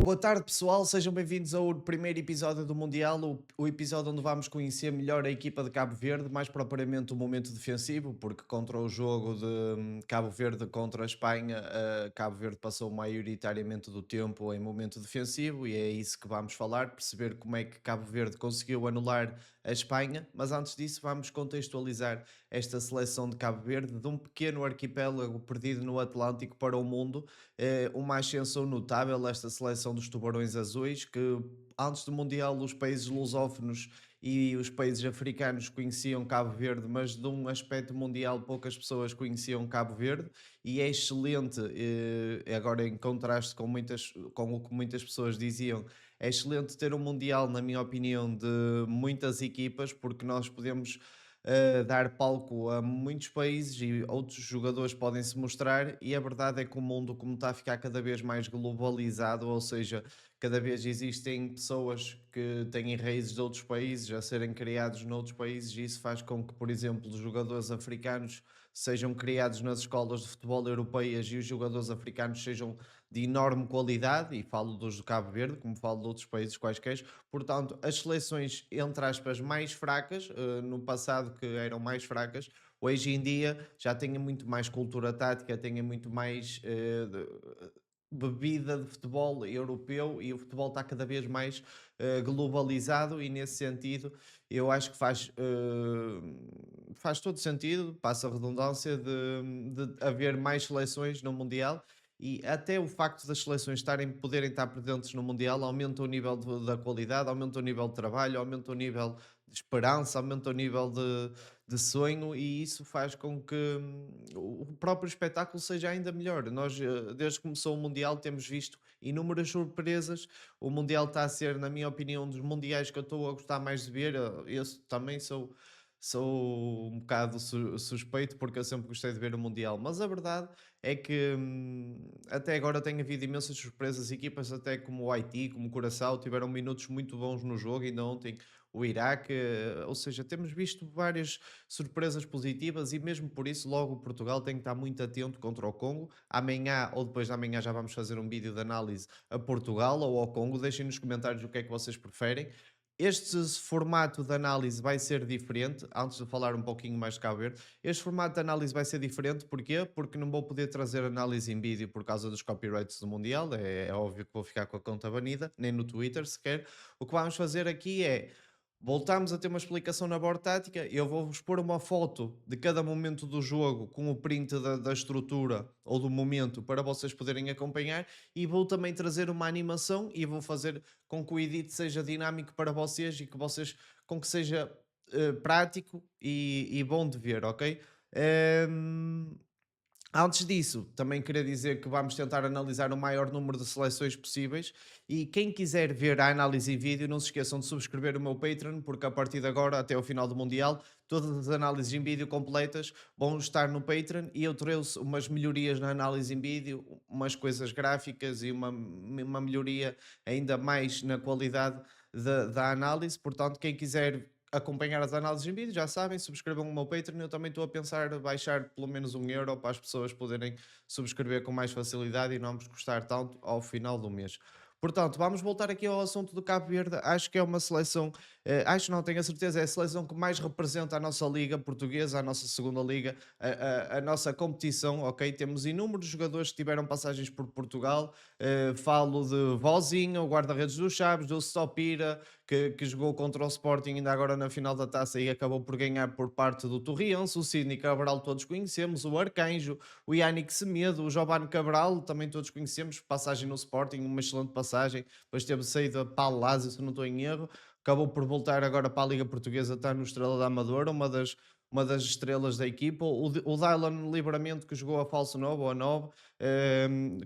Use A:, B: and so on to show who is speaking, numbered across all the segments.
A: Boa tarde, pessoal. Sejam bem-vindos ao primeiro episódio do Mundial, o episódio onde vamos conhecer melhor a equipa de Cabo Verde, mais propriamente o momento defensivo, porque contra o jogo de Cabo Verde contra a Espanha, Cabo Verde passou maioritariamente do tempo em momento defensivo e é isso que vamos falar, perceber como é que Cabo Verde conseguiu anular a Espanha, mas antes disso vamos contextualizar esta seleção de Cabo Verde, de um pequeno arquipélago perdido no Atlântico para o mundo, uma ascensão notável esta seleção dos Tubarões Azuis, que antes do Mundial os países lusófonos e os países africanos conheciam Cabo Verde, mas de um aspecto mundial poucas pessoas conheciam Cabo Verde e é excelente, agora em contraste com o que muitas pessoas diziam, é excelente ter um Mundial, na minha opinião, de muitas equipas, porque nós podemos dar palco a muitos países e outros jogadores podem se mostrar, e a verdade é que o mundo, como está a ficar cada vez mais globalizado, ou seja, cada vez existem pessoas que têm raízes de outros países a serem criados noutros países, e isso faz com que, por exemplo, os jogadores africanos sejam criados nas escolas de futebol europeias e os jogadores africanos sejam de enorme qualidade, e falo dos do Cabo Verde, como falo de outros países quaisquer. Portanto, as seleções, entre aspas, mais fracas, no passado que eram mais fracas, hoje em dia já têm muito mais cultura tática, têm muito mais bebida de futebol europeu e o futebol está cada vez mais globalizado e nesse sentido eu acho que faz todo sentido, passa a redundância de haver mais seleções no Mundial e até o facto das seleções poderem estar presentes no Mundial aumenta o nível da qualidade, aumenta o nível de trabalho, aumenta o nível de esperança, aumenta o nível de sonho e isso faz com que o próprio espetáculo seja ainda melhor. Nós, desde que começou o Mundial, temos visto inúmeras surpresas. O Mundial está a ser, na minha opinião, um dos mundiais que eu estou a gostar mais de ver. Eu também sou um bocado suspeito porque eu sempre gostei de ver o Mundial, mas a verdade é que até agora tem havido imensas surpresas, equipas até como o Haiti, como o Curaçao, tiveram minutos muito bons no jogo, ainda ontem o Iraque, ou seja, temos visto várias surpresas positivas e mesmo por isso logo o Portugal tem que estar muito atento contra o Congo. Amanhã ou depois de amanhã já vamos fazer um vídeo de análise a Portugal ou ao Congo, deixem nos comentários o que é que vocês preferem. Este formato de análise vai ser diferente, antes de falar um pouquinho mais de Cabo Verde, este formato de análise vai ser diferente, porquê? Porque não vou poder trazer análise em vídeo por causa dos copyrights do Mundial, é óbvio que vou ficar com a conta banida, nem no Twitter sequer. O que vamos fazer aqui é voltamos a ter uma explicação na board tática. Eu vou-vos pôr uma foto de cada momento do jogo com o print da estrutura ou do momento para vocês poderem acompanhar. E vou também trazer uma animação e vou fazer com que o edit seja dinâmico para vocês e que vocês com que seja prático e bom de ver, ok? Ehm, Antes disso, também queria dizer que vamos tentar analisar o maior número de seleções possíveis e quem quiser ver a análise em vídeo, não se esqueçam de subscrever o meu Patreon, porque a partir de agora, até o final do Mundial, todas as análises em vídeo completas vão estar no Patreon e eu trouxe umas melhorias na análise em vídeo, umas coisas gráficas e uma melhoria ainda mais na qualidade da análise. Portanto, quem quiser acompanhar as análises em vídeo, já sabem, subscrevam o meu Patreon. Eu também estou a pensar baixar pelo menos 1 euro para as pessoas poderem subscrever com mais facilidade e não vos custar tanto ao final do mês. Portanto, vamos voltar aqui ao assunto do Cabo Verde. Acho que é uma seleção, acho não, tenho a certeza, é a seleção que mais representa a nossa liga portuguesa, a nossa segunda liga, a nossa competição, ok? Temos inúmeros jogadores que tiveram passagens por Portugal. Falo de Vozinho, o guarda-redes do Chaves, do Stopira, que jogou contra o Sporting ainda agora na final da taça e acabou por ganhar por parte do Torriense, o Sidney Cabral todos conhecemos, o Arcanjo, o Yannick Semedo, o Giovanni Cabral também todos conhecemos, passagem no Sporting, uma excelente passagem, depois teve saída para a Lazio, se não estou em erro, acabou por voltar agora para a Liga Portuguesa, está no Estrela da Amadora, uma das estrelas da equipa, o Dylan Livramento que jogou a falso 9 ou a 9,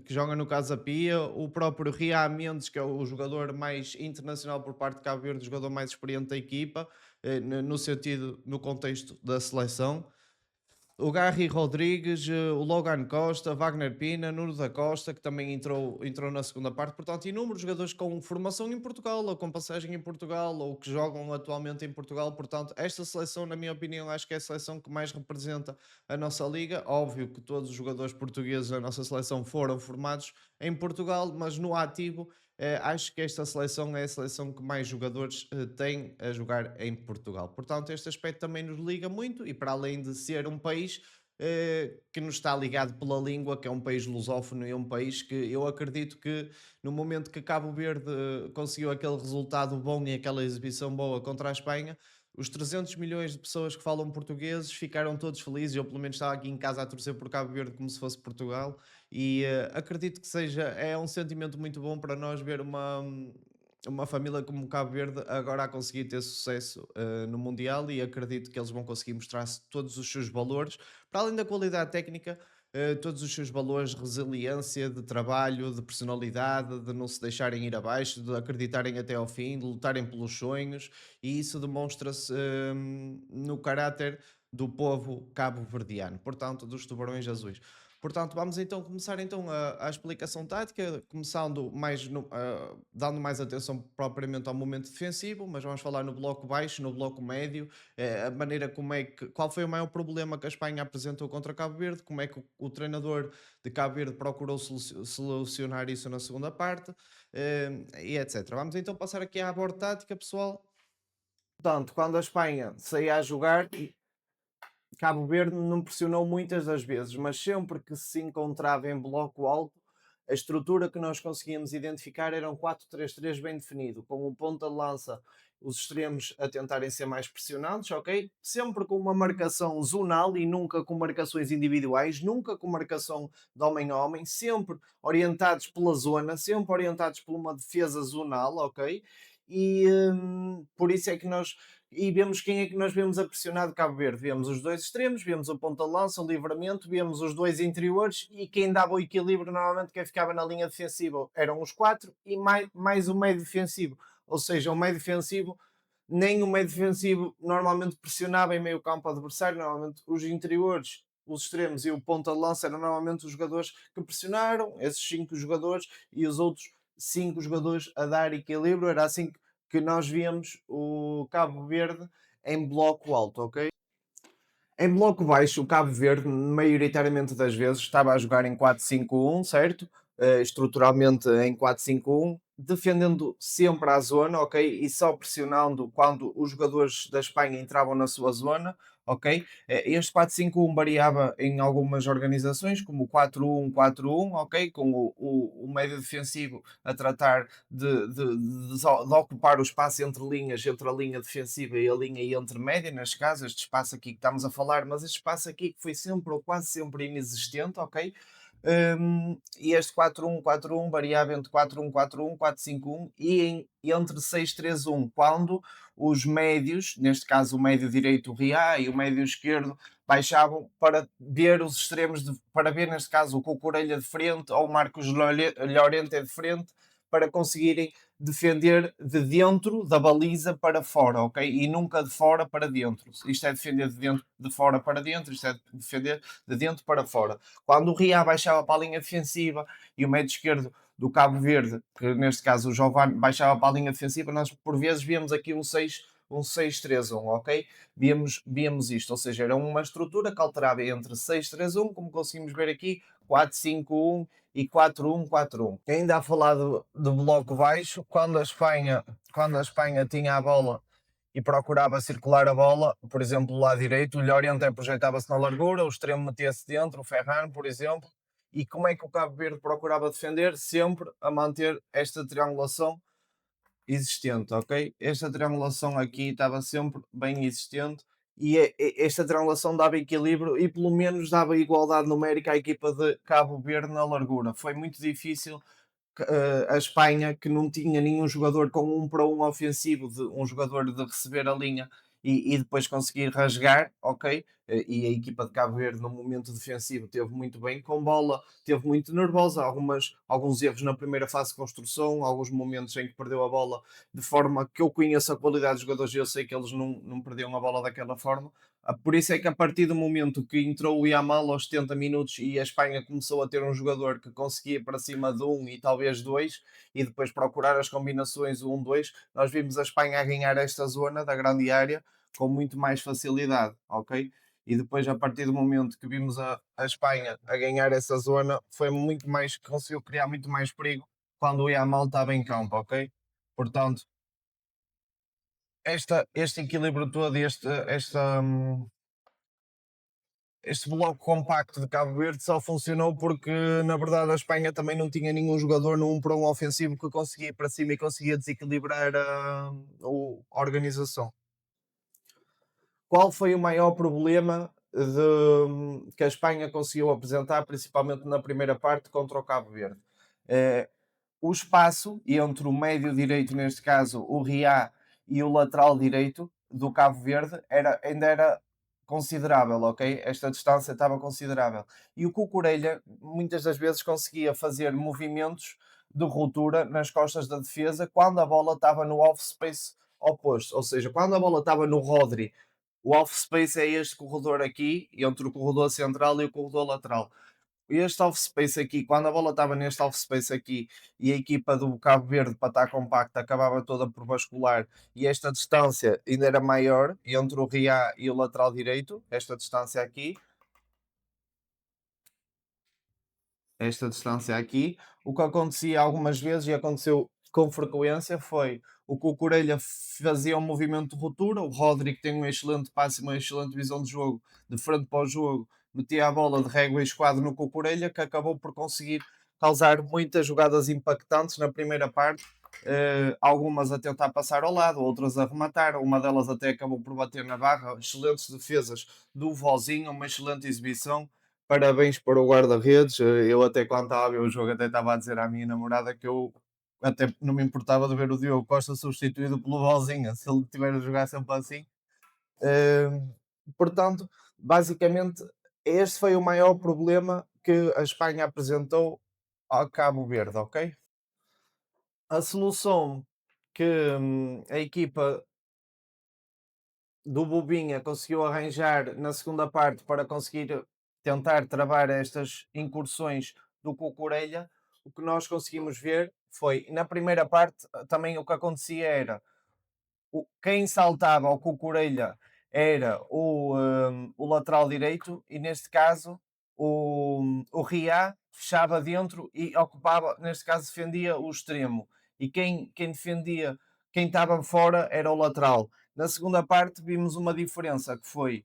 A: que joga no Casa Pia, o próprio Ria Mendes, que é o jogador mais internacional por parte de Cabo Verde, o jogador mais experiente da equipa, no sentido, no contexto da seleção. O Garry Rodrigues, o Logan Costa, Wagner Pina, Nuno da Costa, que também entrou na segunda parte. Portanto, inúmeros jogadores com formação em Portugal, ou com passagem em Portugal, ou que jogam atualmente em Portugal. Portanto, esta seleção, na minha opinião, acho que é a seleção que mais representa a nossa liga. Óbvio que todos os jogadores portugueses da nossa seleção foram formados em Portugal, mas no ativo, acho que esta seleção é a seleção que mais jogadores tem a jogar em Portugal. Portanto, este aspecto também nos liga muito e para além de ser um país que nos está ligado pela língua, que é um país lusófono e é um país que eu acredito que no momento que Cabo Verde conseguiu aquele resultado bom e aquela exibição boa contra a Espanha, os 300 milhões de pessoas que falam portugueses ficaram todos felizes. Eu, pelo menos, estava aqui em casa a torcer por Cabo Verde como se fosse Portugal. E acredito que seja, é um sentimento muito bom para nós ver uma família como Cabo Verde agora a conseguir ter sucesso no Mundial e acredito que eles vão conseguir mostrar todos os seus valores, para além da qualidade técnica, todos os seus valores de resiliência, de trabalho, de personalidade, de não se deixarem ir abaixo, de acreditarem até ao fim, de lutarem pelos sonhos, e isso demonstra-se no caráter do povo cabo-verdiano, portanto, dos tubarões azuis. Portanto, vamos então começar então a explicação tática, começando mais dando mais atenção propriamente ao momento defensivo, mas vamos falar no bloco baixo, no bloco médio, a maneira como é que, qual foi o maior problema que a Espanha apresentou contra Cabo Verde, como é que o treinador de Cabo Verde procurou solucionar isso na segunda parte, e etc. Vamos então passar aqui à aborda tática, pessoal. Portanto, quando a Espanha saía a jogar, Cabo Verde não pressionou muitas das vezes, mas sempre que se encontrava em bloco alto, a estrutura que nós conseguíamos identificar era um 4-3-3 bem definido, com o ponta de lança, os extremos a tentarem ser mais pressionados, ok? Sempre com uma marcação zonal e nunca com marcações individuais, nunca com marcação de homem a homem, sempre orientados pela zona, sempre orientados por uma defesa zonal, ok? E por isso é que nós e vemos quem é que nós vemos a pressionar de Cabo Verde. Vemos os dois extremos, vemos o ponta de lança, o livramento, vemos os dois interiores e quem dava o equilíbrio normalmente quem ficava na linha defensiva eram os quatro e mais o meio defensivo. Ou seja, o meio defensivo, nem o meio defensivo normalmente pressionava em meio campo adversário, normalmente os interiores, os extremos e o ponta de lança eram normalmente os jogadores que pressionaram, esses cinco jogadores e os outros cinco jogadores a dar equilíbrio, era assim que nós víamos o Cabo Verde em bloco alto, ok? Em bloco baixo, o Cabo Verde, maioritariamente das vezes, estava a jogar em 4-5-1, certo? Estruturalmente em 4-5-1, defendendo sempre a zona, ok? E só pressionando quando os jogadores da Espanha entravam na sua zona, ok? Este 4-5-1 variava em algumas organizações, como o 4-1-4-1, ok? Com o médio defensivo a tratar de ocupar o espaço entre linhas, entre a linha defensiva e a linha intermédia, neste caso, este espaço aqui que estamos a falar, mas este espaço aqui que foi sempre ou quase sempre inexistente, ok? E este 4-1-4-1 variava entre 4-1-4-1, 4-5-1 e entre 6-3-1, quando os médios, neste caso o médio direito o Riá e o médio esquerdo, baixavam para ver os extremos, para ver neste caso o Cucurella de frente ou o Marcos Llorente de frente, para conseguirem defender de dentro da baliza para fora, ok? E nunca de fora para dentro. Isto é defender de dentro de fora para dentro, isto é defender de dentro para fora. Quando o Ria baixava para a linha defensiva e o médio esquerdo do Cabo Verde, que neste caso o Giovanni baixava para a linha defensiva, nós por vezes víamos aqui um 6-3-1, ok? Víamos isto, ou seja, era uma estrutura que alterava entre 6-3-1, como conseguimos ver aqui, 4-5-1 e 4-1-4-1. Ainda a falar do bloco baixo, quando a Espanha tinha a bola e procurava circular a bola, por exemplo, do lado direito, o Llorente projetava-se na largura, o extremo metia-se dentro, o Ferran, por exemplo, e como é que o Cabo Verde procurava defender? Sempre a manter esta triangulação existente, ok? Esta triangulação aqui estava sempre bem existente e esta triangulação dava equilíbrio e pelo menos dava igualdade numérica à equipa de Cabo Verde na largura. Foi muito difícil a Espanha, que não tinha nenhum jogador com um para um ofensivo, de um jogador de receber a linha e depois conseguir rasgar, ok? E a equipa de Cabo Verde no momento defensivo teve muito bem com bola, teve muito nervosa, alguns erros na primeira fase de construção, alguns momentos em que perdeu a bola, de forma que eu conheço a qualidade dos jogadores e eu sei que eles não perdiam a bola daquela forma. Por isso é que a partir do momento que entrou o Yamal aos 70 minutos e a Espanha começou a ter um jogador que conseguia para cima de um e talvez dois, e depois procurar as combinações 1-2, nós vimos a Espanha a ganhar esta zona da grande área com muito mais facilidade, ok? E depois, a partir do momento que vimos a Espanha a ganhar essa zona, foi muito mais, conseguiu criar muito mais perigo
B: quando ia mal estava em campo, ok? Portanto, este equilíbrio todo, este bloco compacto de Cabo Verde só funcionou porque, na verdade, a Espanha também não tinha nenhum jogador no 1 para 1 ofensivo que conseguia ir para cima e conseguia desequilibrar a organização. Qual foi o maior problema que a Espanha conseguiu apresentar, principalmente na primeira parte contra o Cabo Verde? Eh, o espaço entre o médio direito, neste caso o Riá, e o lateral direito do Cabo Verde ainda era considerável, ok? Esta distância estava considerável. E o Cucurella muitas das vezes conseguia fazer movimentos de ruptura nas costas da defesa quando a bola estava no off-space oposto, ou seja, quando a bola estava no Rodri. O off-space é este corredor aqui, entre o corredor central e o corredor lateral. Este off-space aqui, quando a bola estava neste off-space aqui e a equipa do Cabo Verde, para estar compacta, acabava toda por bascular e esta distância ainda era maior entre o Riá e o lateral direito, esta distância aqui, o que acontecia algumas vezes e aconteceu com frequência foi o Cucurella fazia um movimento de ruptura, o Rodri que tem um excelente passe e uma excelente visão de jogo, de frente para o jogo, metia a bola de régua e esquadro no Cucurella, que acabou por conseguir causar muitas jogadas impactantes na primeira parte, algumas a tentar passar ao lado, outras a rematar, uma delas até acabou por bater na barra, excelentes defesas do Vozinho, uma excelente exibição. Parabéns para o guarda-redes. Eu até quando estava a ver o jogo até estava a dizer à minha namorada que eu até não me importava de ver o Diogo Costa substituído pelo Bozinha, se ele estiver a jogar sempre assim. Hum, Portanto, basicamente, este foi o maior problema que a Espanha apresentou ao Cabo Verde, ok? A solução que a equipa do Bobinha conseguiu arranjar na segunda parte para conseguir tentar travar estas incursões do Cucurella, o que nós conseguimos ver foi, na primeira parte, também o que acontecia era quem saltava ao Cucurella era o lateral direito e neste caso o Riá fechava dentro e ocupava, neste caso defendia o extremo e quem defendia, quem estava fora era o lateral. Na segunda parte vimos uma diferença que foi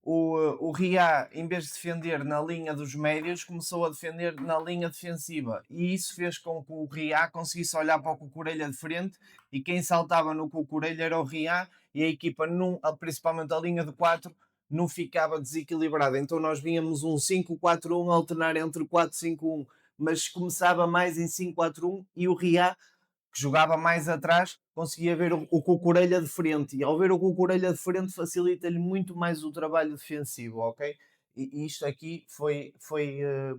B: o Riá, em vez de defender na linha dos médios, começou a defender na linha defensiva. E isso fez com que o Riá conseguisse olhar para o Cucurella de frente e quem saltava no Cucurella era o Riá e a equipa, principalmente a linha de 4, não ficava desequilibrada. Então nós víamos um 5-4-1 alternar entre 4-5-1, mas começava mais em 5-4-1 e o Riá que jogava mais atrás, conseguia ver o Cucurella de frente. E ao ver o Cucurella de frente, facilita-lhe muito mais o trabalho defensivo, ok? E isto aqui foi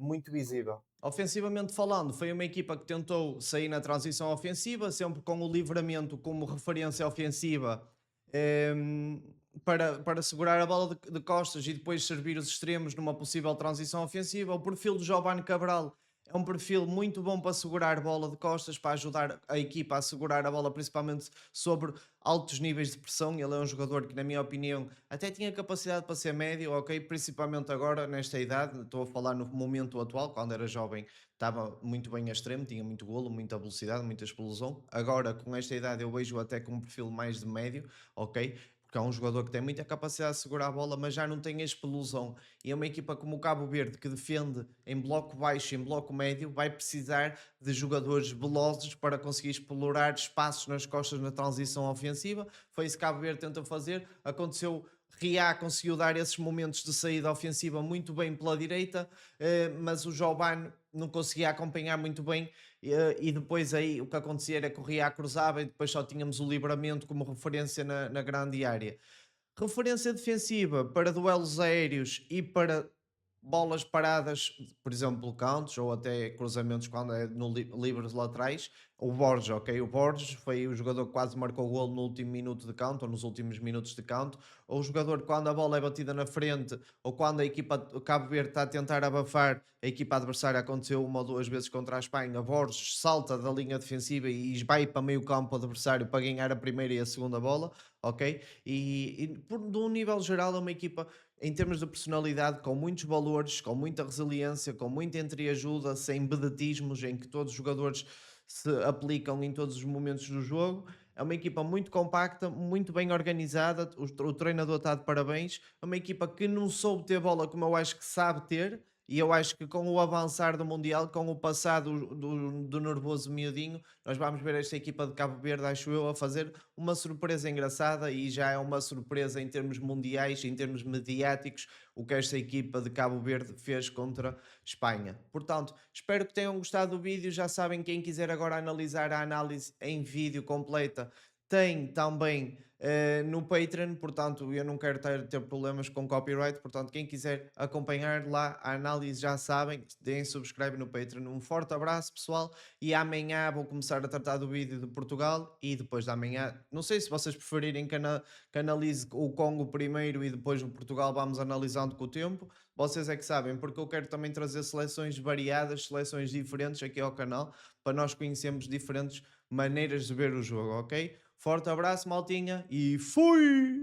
B: muito visível.
A: Ofensivamente falando, foi uma equipa que tentou sair na transição ofensiva, sempre com o livramento como referência ofensiva, ehm, para segurar a bola de costas e depois servir os extremos numa possível transição ofensiva. O perfil do Giovanni Cabral é um perfil muito bom para segurar bola de costas, para ajudar a equipa a segurar a bola, principalmente sobre altos níveis de pressão. Ele é um jogador que, na minha opinião, até tinha capacidade para ser médio, ok? Principalmente agora, nesta idade. Estou a falar no momento atual, quando era jovem, estava muito bem a extremo, tinha muito golo, muita velocidade, muita explosão. Agora, com esta idade, eu vejo até com um perfil mais de médio, ok? Porque é um jogador que tem muita capacidade de segurar a bola, mas já não tem a explosão. E é uma equipa como o Cabo Verde, que defende em bloco baixo, em bloco médio, vai precisar de jogadores velozes para conseguir explorar espaços nas costas na transição ofensiva. Foi isso que Cabo Verde tenta fazer. Aconteceu. Riá conseguiu dar esses momentos de saída ofensiva muito bem pela direita, mas o Jobano não conseguia acompanhar muito bem. E depois aí o que acontecia era que o Riá cruzava e depois só tínhamos o livramento como referência na grande área. Referência defensiva para duelos aéreos e para bolas paradas, por exemplo, cantos ou até cruzamentos quando é no livres laterais. O Borges, ok? O Borges foi o jogador que quase marcou o gol no último minuto de canto, ou nos últimos minutos de canto. Ou o jogador quando a bola é batida na frente, ou quando a equipa do Cabo Verde está a tentar abafar a equipa adversária, aconteceu uma ou duas vezes contra a Espanha. Borges salta da linha defensiva e vai para meio campo adversário para ganhar a primeira e a segunda bola, ok? De um nível geral, é uma equipa em termos de personalidade, com muitos valores, com muita resiliência, com muita entreajuda, sem bedatismos, em que todos os jogadores se aplicam em todos os momentos do jogo. É uma equipa muito compacta, muito bem organizada. O treinador está de parabéns. É uma equipa que não soube ter bola como eu acho que sabe ter. E eu acho que com o avançar do Mundial, com o passado do nervoso miudinho, nós vamos ver esta equipa de Cabo Verde, acho eu, a fazer uma surpresa engraçada e já é uma surpresa em termos mundiais, em termos mediáticos, o que esta equipa de Cabo Verde fez contra Espanha. Portanto, espero que tenham gostado do vídeo. Já sabem, quem quiser agora analisar a análise em vídeo completa, tem também no Patreon, portanto eu não quero ter problemas com copyright, portanto quem quiser acompanhar lá a análise já sabem, deem subscribe no Patreon. Um forte abraço pessoal e amanhã vou começar a tratar do vídeo de Portugal e depois de amanhã, não sei se vocês preferirem que analise o Congo primeiro e depois o Portugal vamos analisando com o tempo, vocês é que sabem, porque eu quero também trazer seleções variadas, seleções diferentes aqui ao canal, para nós conhecermos diferentes maneiras de ver o jogo, ok? Forte abraço, maltinha, e fui!